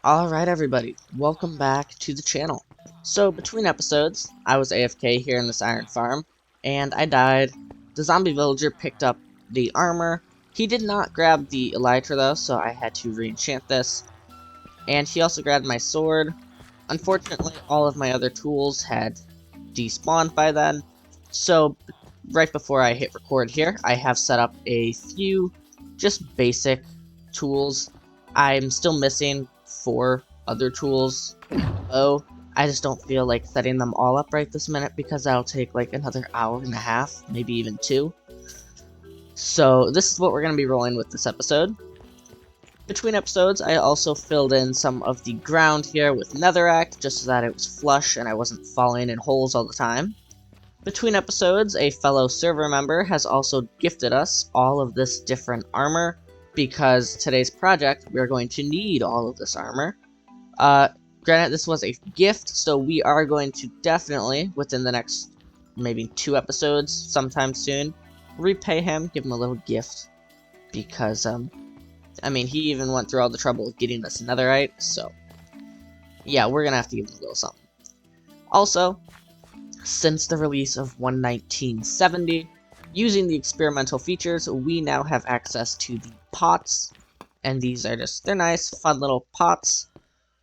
Alright everybody, welcome back to the channel. So between episodes, I was AFK here in this iron farm, and I died. The zombie villager picked up the armor. He did not grab the elytra though, so I had to re-enchant this. And he also grabbed my sword. Unfortunately, all of my other tools had despawned by then. So right before I hit record here, I have set up a few just basic tools. I'm still missing 4 other tools. Oh, I just don't feel like setting them all up right this minute because that'll take like another hour and a half, maybe even 2. So this is what we're going to be rolling with this episode. Between episodes, I also filled in some of the ground here with netherrack, just so that it was flush and I wasn't falling in holes all the time. Between episodes, a fellow server member has also gifted us all of this different armor, because today's project, we're going to need all of this armor. Granted, this was a gift, so we are going to definitely, within the next maybe 2 episodes, sometime soon, repay him, give him a little gift, because, I mean, he even went through all the trouble of getting us netherite, so yeah, we're gonna have to give him a little something. Also, since the release of 1.1970, using the experimental features, we now have access to the pots, and these are they're nice, fun little pots.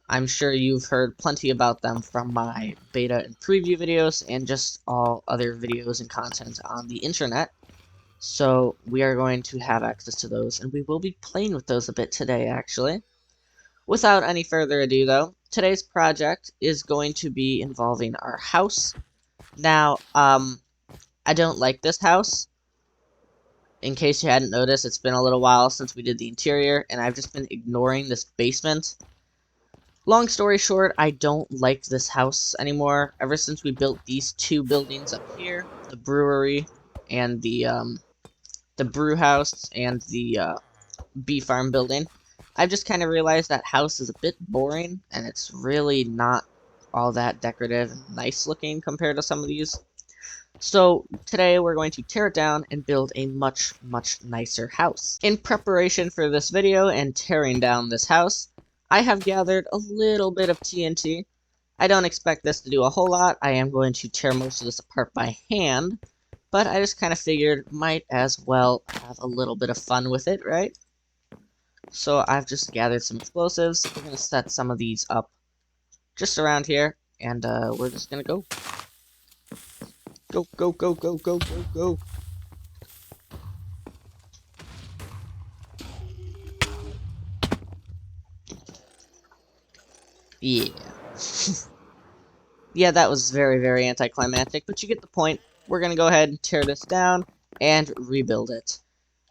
I'm sure you've heard plenty about them from my beta and preview videos, and just all other videos and content on the internet. So we are going to have access to those, and we will be playing with those a bit today, actually. Without any further ado, though, today's project is going to be involving our house. Now, I don't like this house. In case you hadn't noticed, it's been a little while since we did the interior, and I've just been ignoring this basement. Long story short, I don't like this house anymore. Ever since we built these 2 buildings up here, the brewery and the brew house and the bee farm building, I've just kind of realized that house is a bit boring, and it's really not all that decorative and nice looking compared to some of these. So today we're going to tear it down and build a much nicer house. In preparation for this video and tearing down this house, I have gathered a little bit of TNT. I don't expect this to do a whole lot. I am going to tear most of this apart by hand, but I just kind of figured might as well have a little bit of fun with it, right? So I've just gathered some explosives. We're going to set some of these up just around here, and we're just going to go. Go, go, go, go, go, go, go. Yeah. Yeah, that was very anticlimactic, but you get the point. We're going to go ahead and tear this down and rebuild it.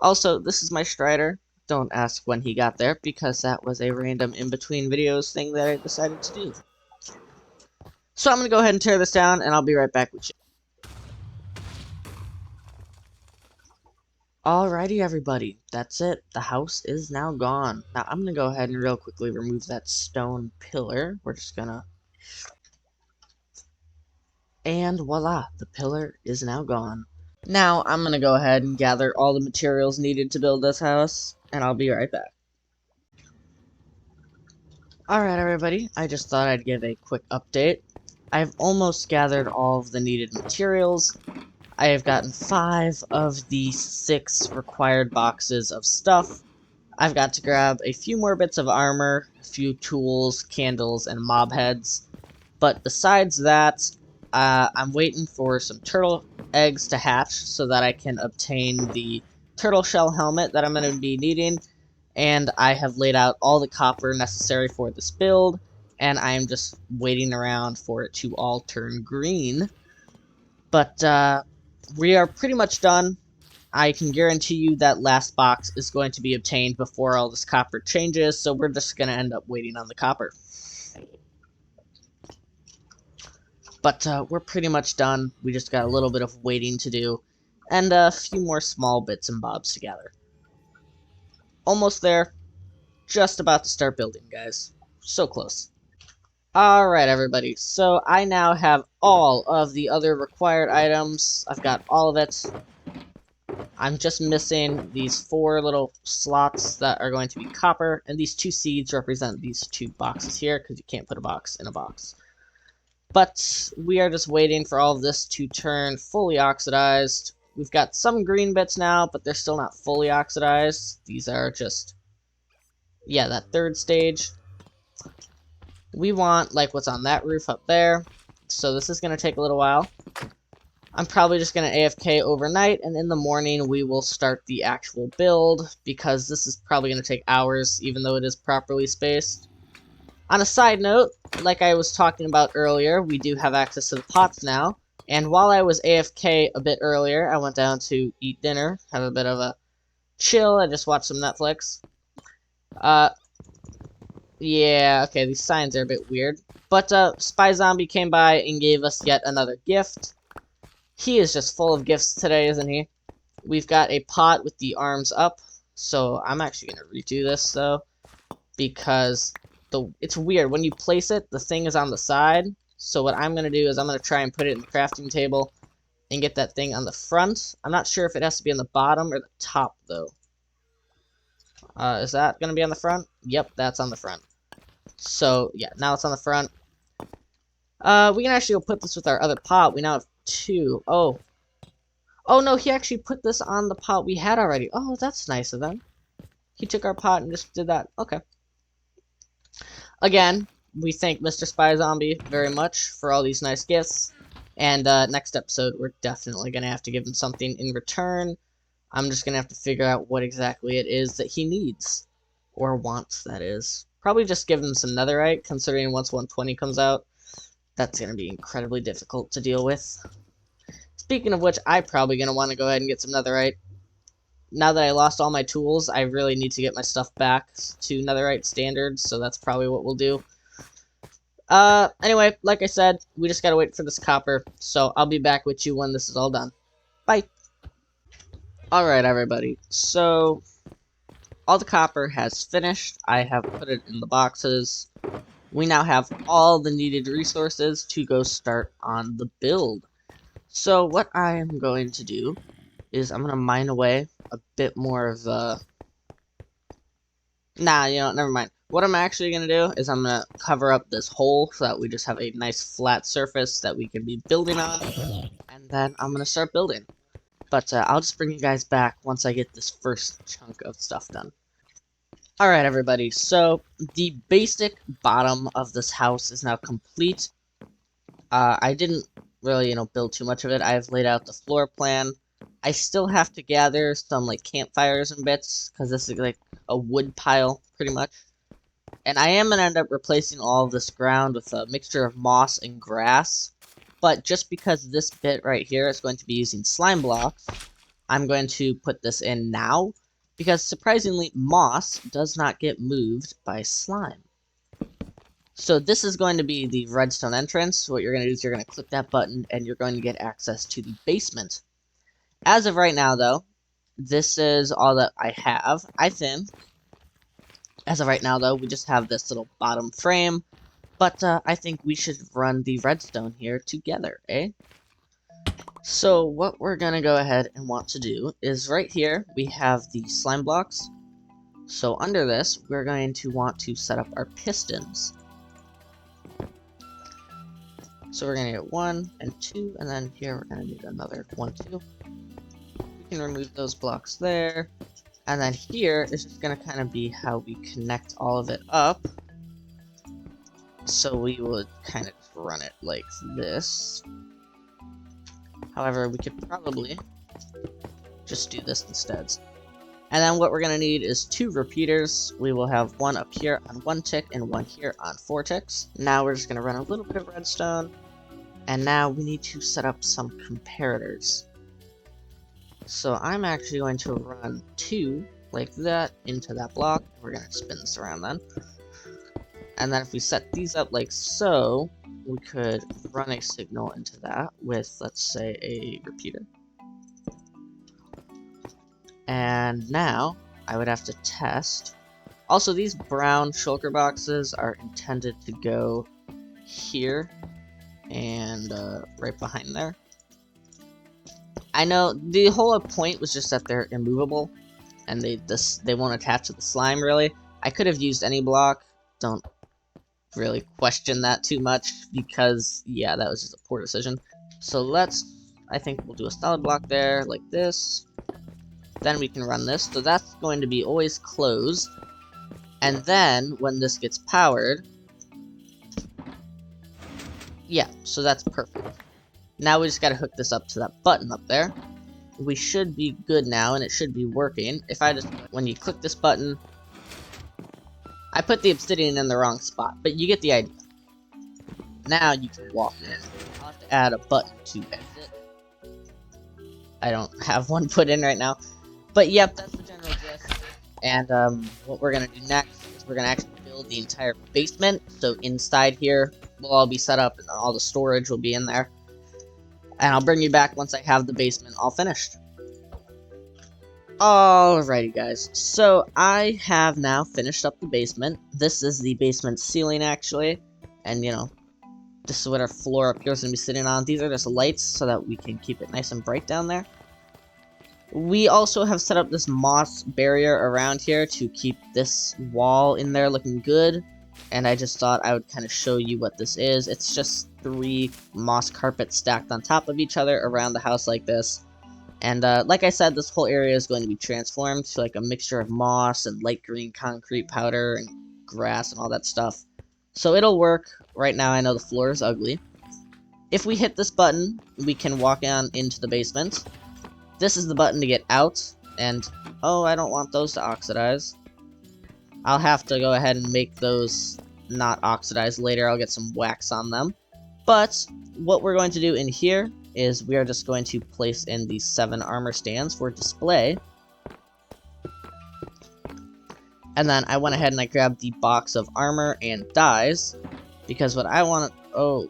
Also, this is my Strider. Don't ask when he got there, because that was a random in-between videos thing that I decided to do. So I'm going to go ahead and tear this down, and I'll be right back with you. Alrighty, everybody. That's it. The house is now gone. Now, I'm going to go ahead and real quickly remove that stone pillar. We're just going to... And voila, the pillar is now gone. Now, I'm going to go ahead and gather all the materials needed to build this house, and I'll be right back. Alright, everybody. I just thought I'd give a quick update. I've almost gathered all of the needed materials. I have gotten 5 of the 6 required boxes of stuff. I've got to grab a few more bits of armor, a few tools, candles, and mob heads. But besides that, I'm waiting for some turtle eggs to hatch so that I can obtain the turtle shell helmet that I'm going to be needing. And I have laid out all the copper necessary for this build, and I am just waiting around for it to all turn green. But, we are pretty much done. I can guarantee you that last box is going to be obtained before all this copper changes, so we're just going to end up waiting on the copper. But we're pretty much done. We just got a little bit of waiting to do, and a few more small bits and bobs to gather. Almost there. Just about to start building, guys. So close. Alright, everybody, so I now have all of the other required items. I've got all of it. I'm just missing these 4 little slots that are going to be copper, and these 2 seeds represent these 2 boxes here, because you can't put a box in a box. But we are just waiting for all of this to turn fully oxidized. We've got some green bits now, but they're still not fully oxidized. These are just, yeah, that 3rd stage. We want, like, what's on that roof up there. So this is going to take a little while. I'm probably just going to AFK overnight, and in the morning we will start the actual build, because this is probably going to take hours, even though it is properly spaced. On a side note, like I was talking about earlier, we do have access to the pots now, and while I was AFK a bit earlier, I went down to eat dinner, have a bit of a chill, I just watched some Netflix. Yeah, okay, these signs are a bit weird. But, Spy Zombie came by and gave us yet another gift. He is just full of gifts today, isn't he? We've got a pot with the arms up, so I'm actually going to redo this, though, because it's weird. When you place it, the thing is on the side, so what I'm going to do is I'm going to try and put it in the crafting table and get that thing on the front. I'm not sure if it has to be on the bottom or the top, though. Is that going to be on the front? Yep, that's on the front. So, yeah, now it's on the front. We can actually go put this with our other pot. We now have 2. Oh. Oh, no, he actually put this on the pot we had already. Oh, that's nice of him. He took our pot and just did that. Okay. Again, we thank Mr. Spy Zombie very much for all these nice gifts. And, next episode, we're definitely going to have to give him something in return. I'm just going to have to figure out what exactly it is that he needs. Or wants, that is. Probably just give him some netherite, considering once 120 comes out, that's going to be incredibly difficult to deal with. Speaking of which, I'm probably going to want to go ahead and get some netherite. Now that I lost all my tools, I really need to get my stuff back to netherite standards, so that's probably what we'll do. Anyway, like I said, we just gotta wait for this copper, so I'll be back with you when this is all done. Bye! Alright, everybody, so all the copper has finished. I have put it in the boxes. We now have all the needed resources to go start on the build. So what I am going to do is I'm going to mine away a bit more of the... Nah, you know, never mind. What I'm actually going to do is I'm going to cover up this hole so that we just have a nice flat surface that we can be building on. And then I'm going to start building. But I'll just bring you guys back once I get this first chunk of stuff done. Alright, everybody, so the basic bottom of this house is now complete. I didn't really, build too much of it. I've laid out the floor plan. I still have to gather some, campfires and bits, because this is, a wood pile, pretty much. And I am going to end up replacing all of this ground with a mixture of moss and grass. But just because this bit right here is going to be using slime blocks, I'm going to put this in now. Because, surprisingly, moss does not get moved by slime. So this is going to be the redstone entrance. What you're going to do is you're going to click that button, and you're going to get access to the basement. As of right now, though, this is all that I have. I think, as of right now, though, we just have this little bottom frame. But I think we should run the redstone here together, eh? So what we're going to go ahead and want to do is right here we have the slime blocks. So under this we're going to want to set up our pistons. So we're going to get 1 and 2, and then here we're going to need another 1, 2. We can remove those blocks there. And then here is just going to kind of be how we connect all of it up. So we would kind of run it like this. However, we could probably just do this instead. And then what we're going to need is 2 repeaters. We will have one up here on 1 tick and one here on 4 ticks. Now we're just going to run a little bit of redstone. And now we need to set up some comparators. So I'm actually going to run 2 like that into that block. We're going to spin this around then. And then if we set these up like so, we could run a signal into that with, let's say, a repeater. And now, I would have to test. Also, these brown shulker boxes are intended to go here and right behind there. I know the whole point was just that they're immovable, and they won't attach to the slime, really. I could have used any block. Don't really question that too much, because, yeah, that was just a poor decision. So I think we'll do a solid block there, like this. Then we can run this, so that's going to be always closed. And then, when this gets powered, yeah, so that's perfect. Now we just gotta hook this up to that button up there. We should be good now, and it should be working. When you click this button, I put the obsidian in the wrong spot, but you get the idea. Now you can walk in. I'll have to add a button to exit. I don't have one put in right now. But yep, that's the general gist. And what we're gonna do next is we're gonna actually build the entire basement. So inside here, we'll all be set up, and all the storage will be in there. And I'll bring you back once I have the basement all finished. Alrighty guys, so I have now finished up the basement. This is the basement ceiling actually, and you know, this is what our floor up here is going to be sitting on. These are just lights so that we can keep it nice and bright down there. We also have set up this moss barrier around here to keep this wall in there looking good, and I just thought I would kind of show you what this is. It's just 3 moss carpets stacked on top of each other around the house like this. And like I said, this whole area is going to be transformed to like a mixture of moss and light green concrete powder and grass and all that stuff. So it'll work. Right now I know the floor is ugly. If we hit this button, we can walk on into the basement. This is the button to get out, and oh, I don't want those to oxidize. I'll have to go ahead and make those not oxidize later. I'll get some wax on them. But what we're going to do in here is we are just going to place in these 7 armor stands for display. And then I went ahead and I grabbed the box of armor and dyes, because what I want to... Oh,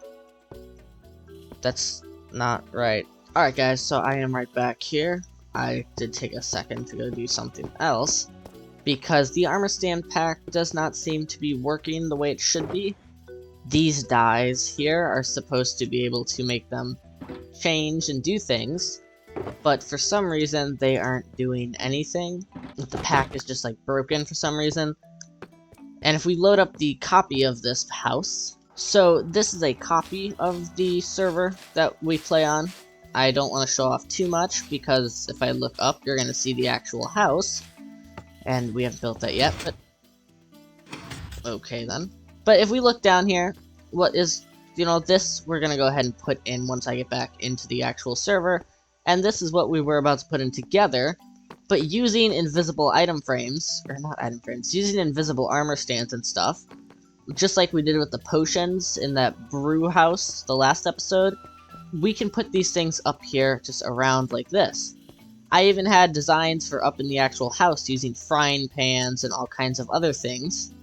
that's not right. Alright guys, so I am right back here. I did take a second to go do something else, because the armor stand pack does not seem to be working the way it should be. These dyes here are supposed to be able to make them change and do things, but for some reason they aren't doing anything. The pack is just like broken for some reason. And if we load up the copy of this house, so this is a copy of the server that we play on. I don't want to show off too much, because if I look up, you're going to see the actual house, and we haven't built that yet, but okay then. But if we look down here, what is, you know, this we're going to go ahead and put in once I get back into the actual server, and this is what we were about to put in together, but using invisible item frames, or not item frames, using invisible armor stands and stuff, just like we did with the potions in that brew house the last episode, we can put these things up here just around like this. I even had designs for up in the actual house using frying pans and all kinds of other things,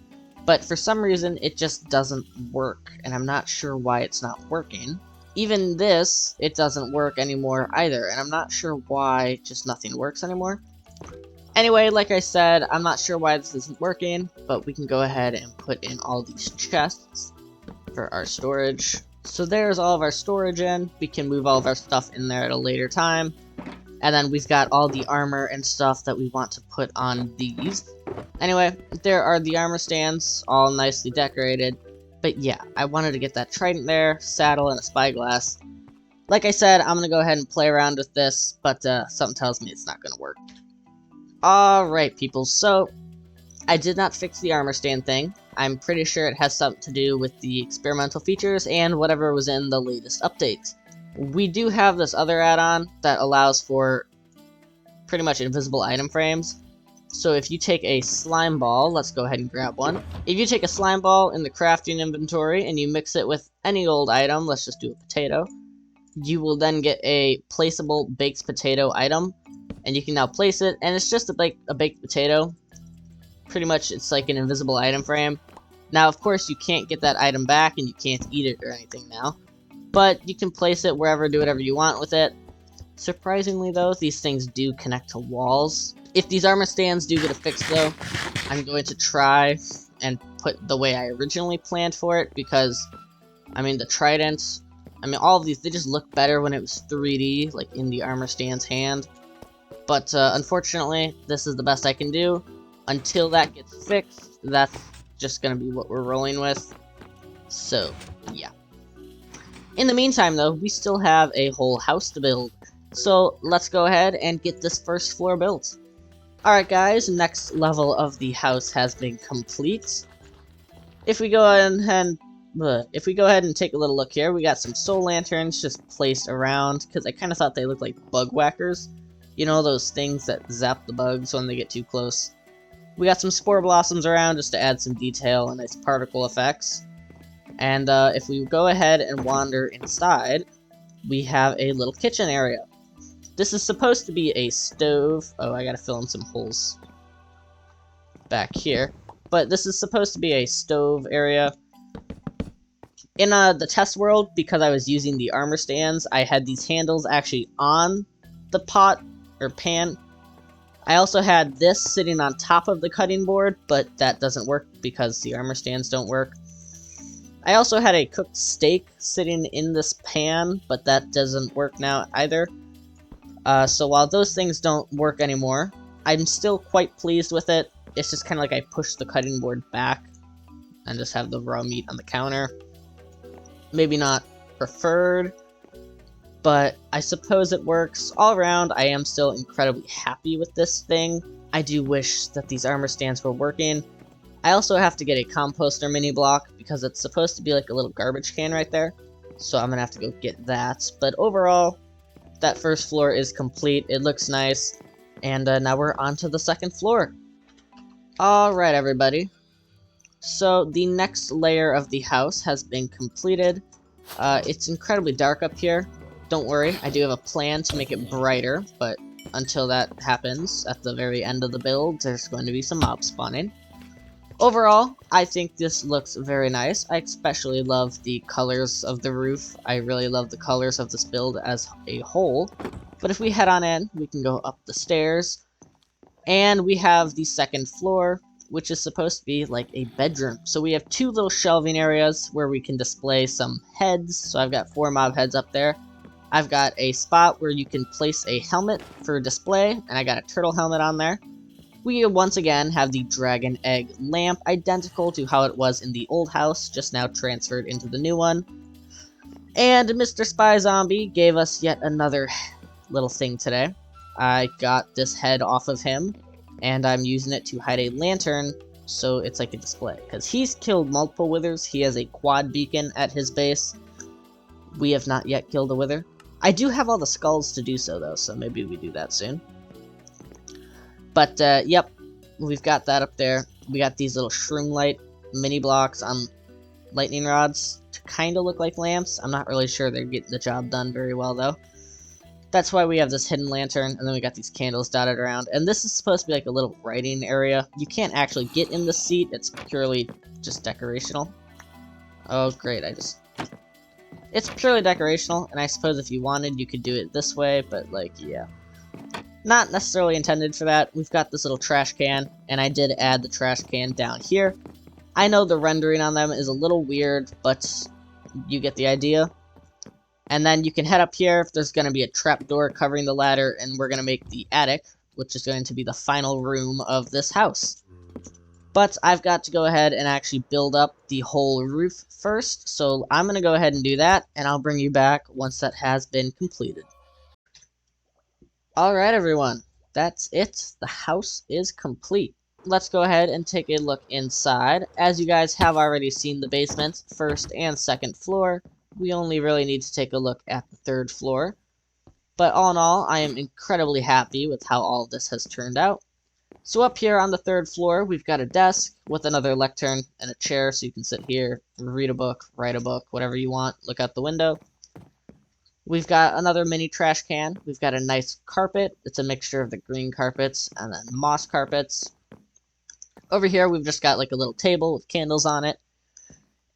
but for some reason it just doesn't work, and I'm not sure why it's not working. Even this, it doesn't work anymore either, and I'm not sure why just nothing works anymore. Anyway, like I said, I'm not sure why this isn't working, but we can go ahead and put in all these chests for our storage. So there's all of our storage in. We can move all of our stuff in there at a later time. And then we've got all the armor and stuff that we want to put on these. Anyway, there are the armor stands, all nicely decorated. But yeah, I wanted to get that trident there, saddle, and a spyglass. Like I said, I'm going to go ahead and play around with this, but something tells me it's not going to work. Alright people, so I did not fix the armor stand thing. I'm pretty sure it has something to do with the experimental features and whatever was in the latest updates. We do have this other add-on that allows for pretty much invisible item frames. So if you take a slime ball, let's go ahead and grab one. If you take a slime ball in the crafting inventory and you mix it with any old item, let's just do a potato, you will then get a placeable baked potato item, and you can now place it, and it's just like a baked potato. Pretty much it's like an invisible item frame. Now of course you can't get that item back and you can't eat it or anything now, but you can place it wherever, do whatever you want with it. Surprisingly though, these things do connect to walls. If these armor stands do get a fix though, I'm going to try and put the way I originally planned for it, because I mean the trident I mean, all of these, they just look better when it was 3D, like in the armor stand's hand. But unfortunately, this is the best I can do. Until that gets fixed, that's just going to be what we're rolling with. So, yeah. In the meantime, though, we still have a whole house to build. So, let's go ahead and get this first floor built. Alright guys, next level of the house has been complete. If we go ahead and take a little look here, we got some soul lanterns just placed around, because I kind of thought they looked like bug whackers. You know, those things that zap the bugs when they get too close. We got some spore blossoms around just to add some detail and nice particle effects. And if we go ahead and wander inside, we have a little kitchen area. This is supposed to be a stove. Oh, I gotta fill in some holes back here. But this is supposed to be a stove area. In the test world, because I was using the armor stands, I had these handles actually on the pot or pan. I also had this sitting on top of the cutting board, but that doesn't work because the armor stands don't work. I also had a cooked steak sitting in this pan, but that doesn't work now either. So while those things don't work anymore, I'm still quite pleased with it. It's just kind of like I push the cutting board back and just have the raw meat on the counter. Maybe not preferred, but I suppose it works. All around, I am still incredibly happy with this thing. I do wish that these armor stands were working. I also have to get a composter mini block because it's supposed to be like a little garbage can right there. So I'm gonna have to go get that. But overall, that first floor is complete. It looks nice. And now we're on to the second floor. Alright, everybody. So the next layer of the house has been completed. It's incredibly dark up here. Don't worry, I do have a plan to make it brighter, but until that happens, at the very end of the build, there's going to be some mob spawning. Overall, I think this looks very nice. I especially love the colors of the roof. I really love the colors of this build as a whole. But if we head on in, we can go up the stairs. And we have the second floor, which is supposed to be like a bedroom. So we have two little shelving areas where we can display some heads. So I've got 4 mob heads up there. I've got a spot where you can place a helmet for display, and I got a turtle helmet on there. We once again have the dragon egg lamp, identical to how it was in the old house, just now transferred into the new one. And Mr. Spy Zombie gave us yet another little thing today. I got this head off of him, and I'm using it to hide a lantern, so it's like a display. Because he's killed multiple withers, he has a quad beacon at his base. We have not yet killed a wither. I do have all the skulls to do so, though, so maybe we do that soon. But, yep, we've got that up there. We got these little shroom light mini blocks on lightning rods to kind of look like lamps. I'm not really sure they're getting the job done very well, though. That's why we have this hidden lantern, and then we got these candles dotted around. And this is supposed to be like a little writing area. You can't actually get in the seat. It's purely just decorational. Oh, great, It's purely decorational, and I suppose if you wanted, you could do it this way, but, like, yeah. Not necessarily intended for that. We've got this little trash can, and I did add the trash can down here. I know the rendering on them is a little weird, but you get the idea. And then you can head up here if there's going to be a trapdoor covering the ladder, and we're going to make the attic, which is going to be the final room of this house. But I've got to go ahead and actually build up the whole roof first, so I'm going to go ahead and do that, and I'll bring you back once that has been completed. Alright everyone, that's it. The house is complete. Let's go ahead and take a look inside. As you guys have already seen the basement, first and second floor, we only really need to take a look at the third floor. But all in all, I am incredibly happy with how all of this has turned out. So up here on the third floor, we've got a desk with another lectern and a chair so you can sit here, read a book, write a book, whatever you want, look out the window. We've got another mini trash can. We've got a nice carpet. It's a mixture of the green carpets and then moss carpets. Over here, we've just got like a little table with candles on it.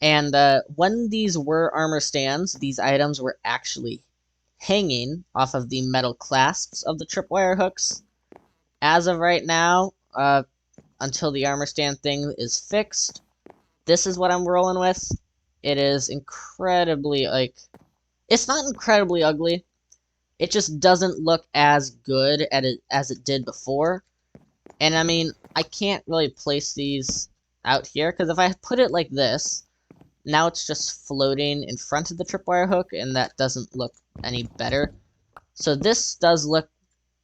And when these were armor stands, these items were actually hanging off of the metal clasps of the tripwire hooks. As of right now, until the armor stand thing is fixed, this is what I'm rolling with. It is incredibly, like, It's not incredibly ugly. It just doesn't look as good as it did before. And I mean, I can't really place these out here, because if I put it like this, now it's just floating in front of the tripwire hook, and that doesn't look any better. So this does look,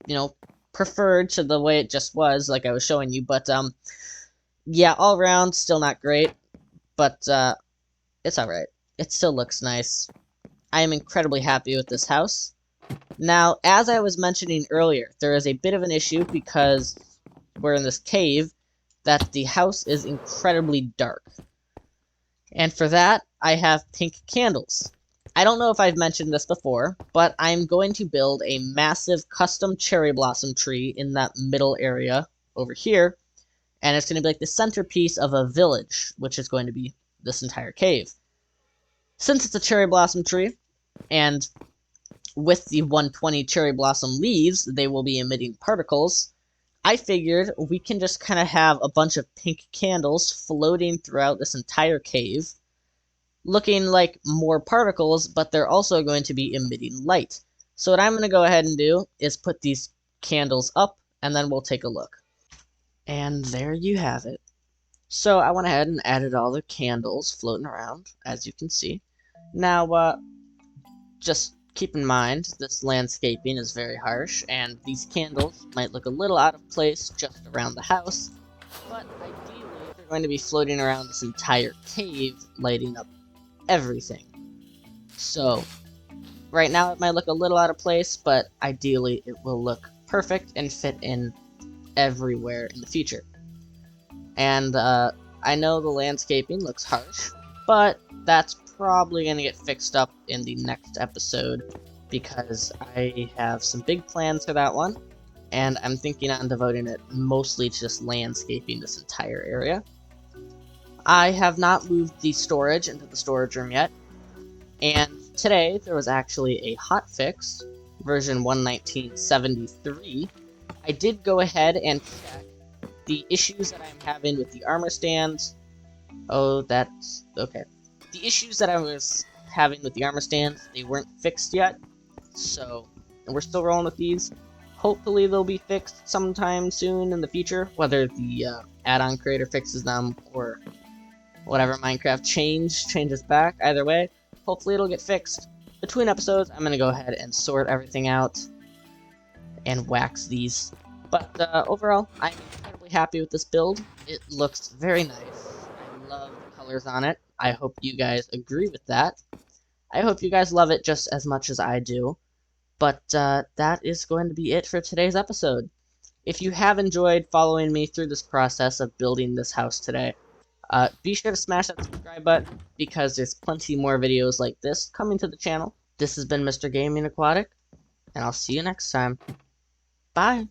you know, preferred to the way it just was, like I was showing you. But, yeah, all around, still not great. But, it's alright. It still looks nice. I am incredibly happy with this house. Now, as I was mentioning earlier, there is a bit of an issue because we're in this cave, that the house is incredibly dark. And for that, I have pink candles. I don't know if I've mentioned this before, but I'm going to build a massive custom cherry blossom tree in that middle area over here, and it's going to be like the centerpiece of a village, which is going to be this entire cave. Since it's a cherry blossom tree, and with the 120 cherry blossom leaves, they will be emitting particles, I figured we can just kind of have a bunch of pink candles floating throughout this entire cave, looking like more particles, but they're also going to be emitting light. So what I'm going to go ahead and do is put these candles up, and then we'll take a look. And there you have it. So I went ahead and added all the candles floating around, as you can see. Now, just keep in mind, this landscaping is very harsh, and these candles might look a little out of place just around the house, but ideally they're going to be floating around this entire cave, lighting up everything. So, right now it might look a little out of place, but ideally it will look perfect and fit in everywhere in the future. And, I know the landscaping looks harsh, but that's probably going to get fixed up in the next episode, because I have some big plans for that one, and I'm thinking on devoting it mostly to just landscaping this entire area. I have not moved the storage into the storage room yet, and today there was actually a hotfix, version 1.19.73. I did go ahead and check the issues that I'm having with the armor stands. Oh, that's okay. The issues that I was having with the armor stands, they weren't fixed yet, so we're still rolling with these. Hopefully they'll be fixed sometime soon in the future, whether the add-on creator fixes them or whatever Minecraft changes back. Either way, hopefully it'll get fixed. Between episodes, I'm going to go ahead and sort everything out and wax these. But overall, I'm incredibly happy with this build. It looks very nice. I love the colors on it. I hope you guys agree with that. I hope you guys love it just as much as I do. But that is going to be it for today's episode. If you have enjoyed following me through this process of building this house today, be sure to smash that subscribe button, because there's plenty more videos like this coming to the channel. This has been Mr. Gaming Aquatic, and I'll see you next time. Bye!